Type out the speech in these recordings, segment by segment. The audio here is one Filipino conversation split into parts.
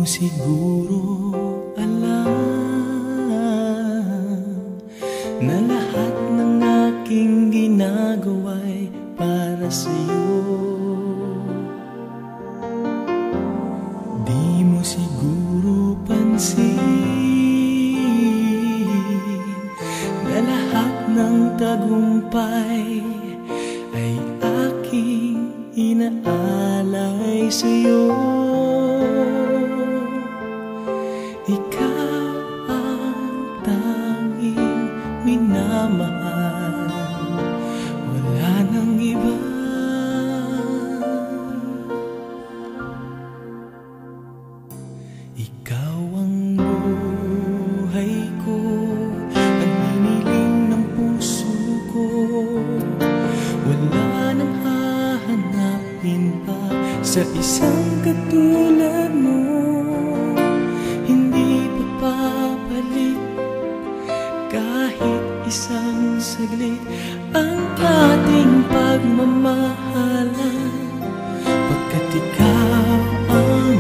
siguro alam na lahat ng aking ginagawa'y para sa'yo. Di mo siguro pansin na lahat ng tagumpay ay aking inaalay sa'yo. Ikaw ang tanging minamahal, wala nang iba. Ikaw ang buhay ko, ang hiniling ng puso ko. Wala nang hahanapin pa sa isang katulad mo. Hindi papapalit kahit isang saglit ang ating pagmamahalan, pagkat ikaw ang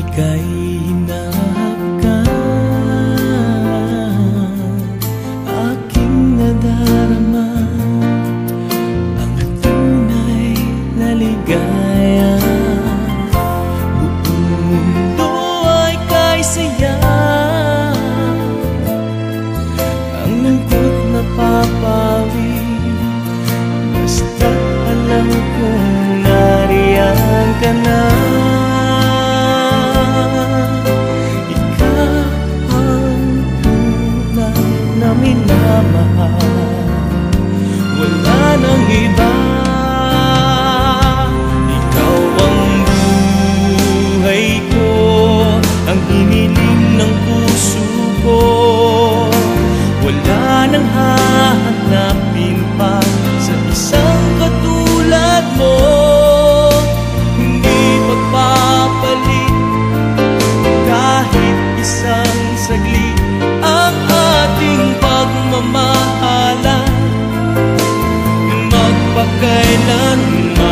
ika'y hinahapkan, aking nadarama ang tunay na ligaya. Buong mundo ay kay saya, ang lungkot na papawi, basta't alam kong nariyan ka na. Minamahal, wala nang iba. Ikaw ang buhay ko, ang hiniling ng puso ko. Wala nang hahanapin pa sa isang katulad mo. Hindi magpapalit kahit isang saglit ang ating pagmamahalan, magpakailanman.